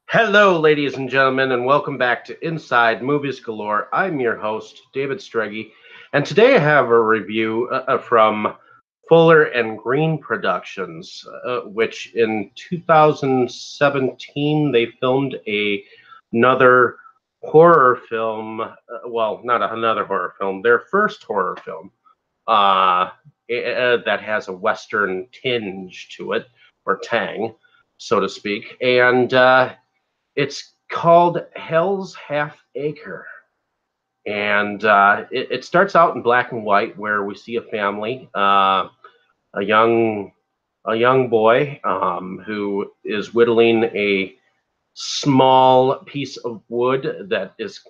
Hello, ladies and gentlemen, and welcome back to Inside Movies Galore. I'm your host, David Streggy, and today I have a review from Fuller and Green Productions, which in 2017 they filmed another horror film. Well, not another horror film, their first horror film that has a Western tinge to it, or tang, so to speak, and it's called Hell's Half Acre, and it starts out in black and white, where we see a family, a young boy who is whittling a small piece of wood that is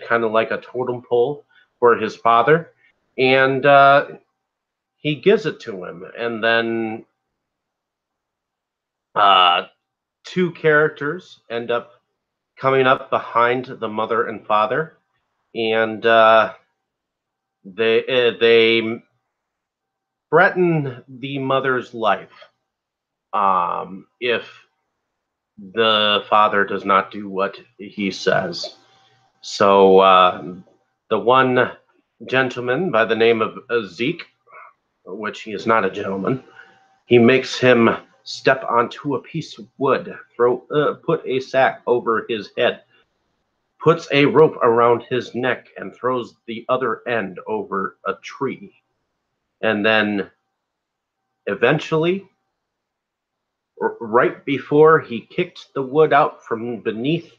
kind of like a totem pole for his father, and he gives it to him, and then uh, two characters end up coming up behind the mother and father, and they threaten the mother's life if the father does not do what he says. So the one gentleman by the name of Zeke, which he is not a gentleman, he makes him step onto a piece of wood, put a sack over his head, puts a rope around his neck, and throws the other end over a tree. And then eventually, right before he kicked the wood out from beneath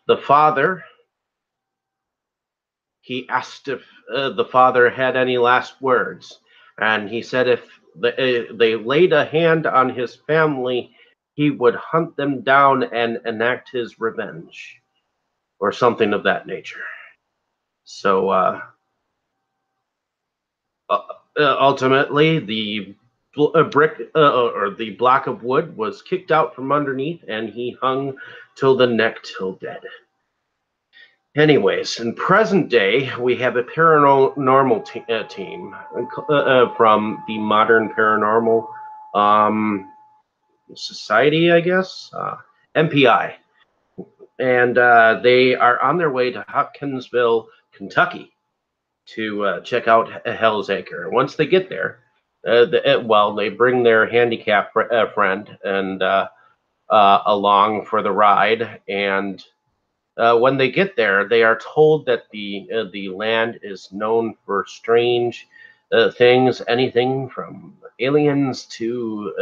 the father, he asked if the father had any last words. And he said if they laid a hand on his family, he would hunt them down and enact his revenge, or something of that nature. So ultimately, the brick or the block of wood was kicked out from underneath, and he hung till the neck till dead. Anyways, in present day, we have a paranormal team from the Modern Paranormal Society, I guess, MPI, and they are on their way to Hopkinsville, Kentucky, to check out Hell's Acre. Once they get there, they bring their handicapped friend and along for the ride. And when they get there, they are told that the land is known for strange things, anything from aliens to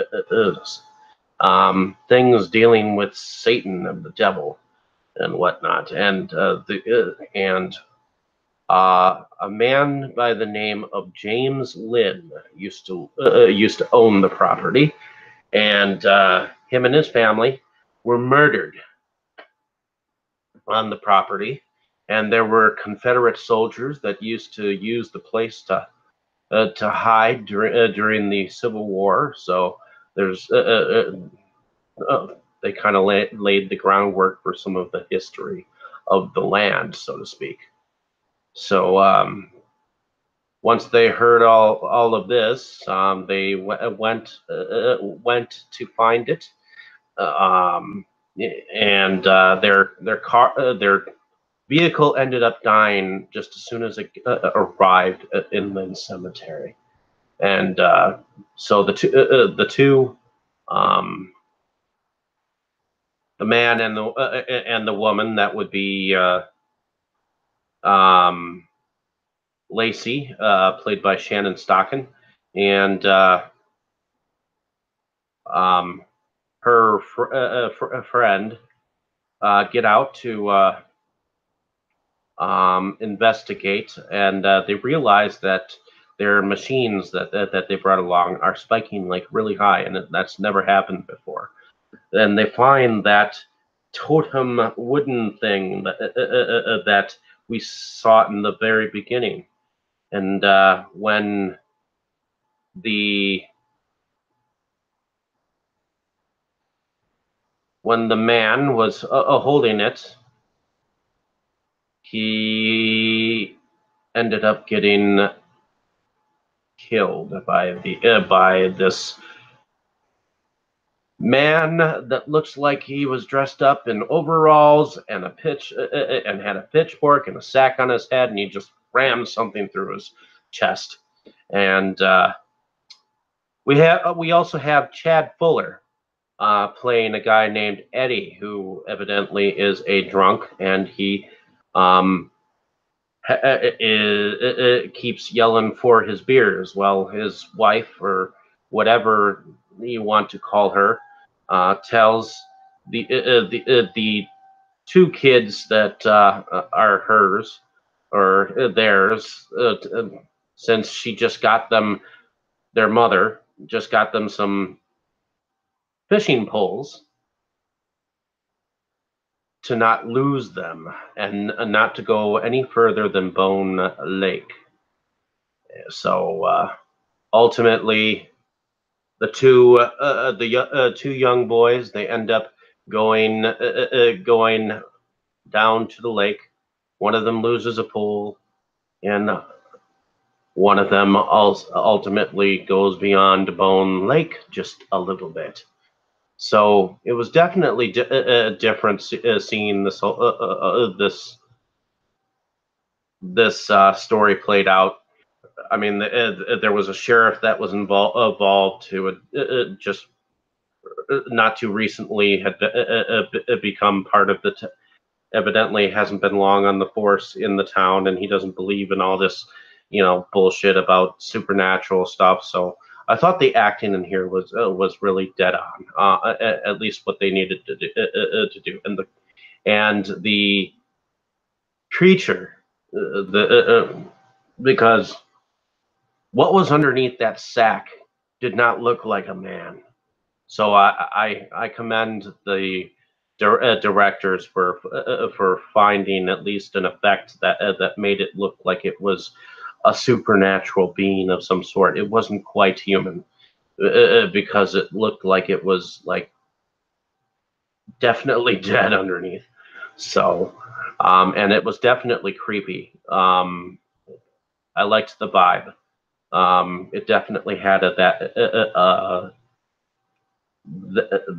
things dealing with Satan and the devil and whatnot. And a man by the name of James Lynn used to own the property, and him and his family were murdered on the property. And there were Confederate soldiers that used to use the place to hide during the Civil War. So there's they kind of laid the groundwork for some of the history of the land, so to speak. So once they heard all of this, they went to find it, and their vehicle ended up dying just as soon as it arrived at Inland Cemetery. And so the two, the man and the woman, that would be Lacey, played by Shannon Stocking, and her friend get out to investigate, and they realize that their machines that they brought along are spiking like really high, and that's never happened before. Then they find that totem wooden thing that we saw in the very beginning, and when the man was holding it, he ended up getting killed by this man that looks like he was dressed up in overalls and and had a pitchfork and a sack on his head, and he just rammed something through his chest. And we also have Chad Fuller playing a guy named Eddie, who evidently is a drunk, and he um, keeps yelling for his beers. Well, his wife, or whatever you want to call her, tells the two kids that are hers or theirs, since she just got them, their mother just got them some fishing poles, to not lose them and not to go any further than Bone Lake. So ultimately, the two young boys, they end up going down to the lake. One of them loses a pole, and one of them also ultimately goes beyond Bone Lake just a little bit. So it was definitely different seeing this story played out. I mean, there was a sheriff that was involved who just not too recently had become part of the. Evidently, hasn't been long on the force in the town, and he doesn't believe in all this, bullshit about supernatural stuff. So I thought the acting in here was really dead on, at least what they needed to do, and the creature, because what was underneath that sack did not look like a man. So I commend the directors for finding at least an effect that made it look like it was a supernatural being of some sort. It wasn't quite human, because it looked like it was like definitely dead underneath. So, and it was definitely creepy. I liked the vibe. It definitely had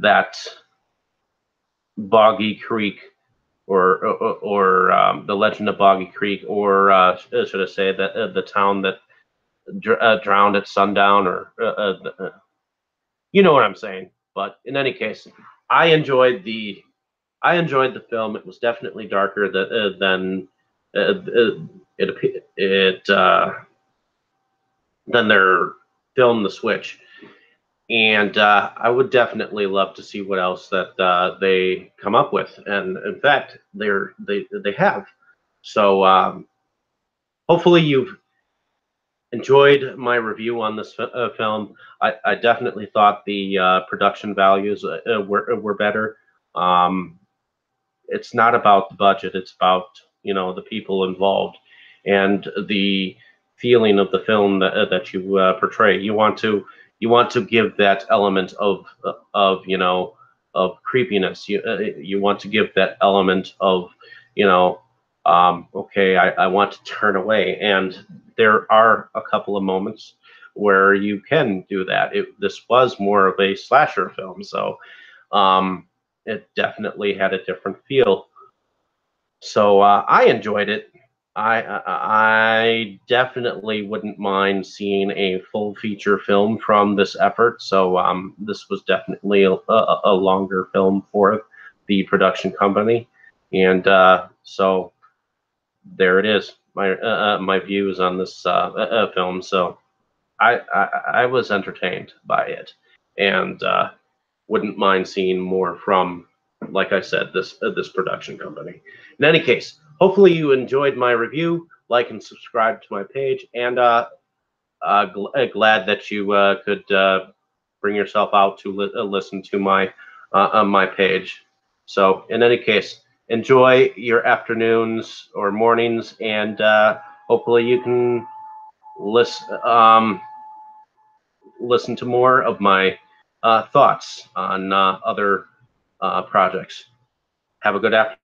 that Boggy Creek, or the Legend of Boggy Creek, or should I say that the town that drowned at sundown, or you know what I'm saying. But in any case, I enjoyed the I enjoyed the film. It was definitely darker than it than their film The Switch. And I would definitely love to see what else that they come up with. And in fact, they have. So hopefully you've enjoyed my review on this film. I definitely thought the production values were better. Um, it's not about the budget; it's about the people involved and the feeling of the film that you portray. You want to give that element of creepiness. You want to give that element of okay, I want to turn away, and there are a couple of moments where you can do that. This was more of a slasher film, so it definitely had a different feel. So I enjoyed it. I definitely wouldn't mind seeing a full feature film from this effort. So this was definitely a longer film for the production company, and so there it is. My views on this film. So I was entertained by it, and wouldn't mind seeing more from, like I said, this production company. In any case, hopefully you enjoyed my review. Like and subscribe to my page, and glad that you could bring yourself out to listen to my page. So, in any case, enjoy your afternoons or mornings, and hopefully you can listen to more of my thoughts on other projects. Have a good afternoon.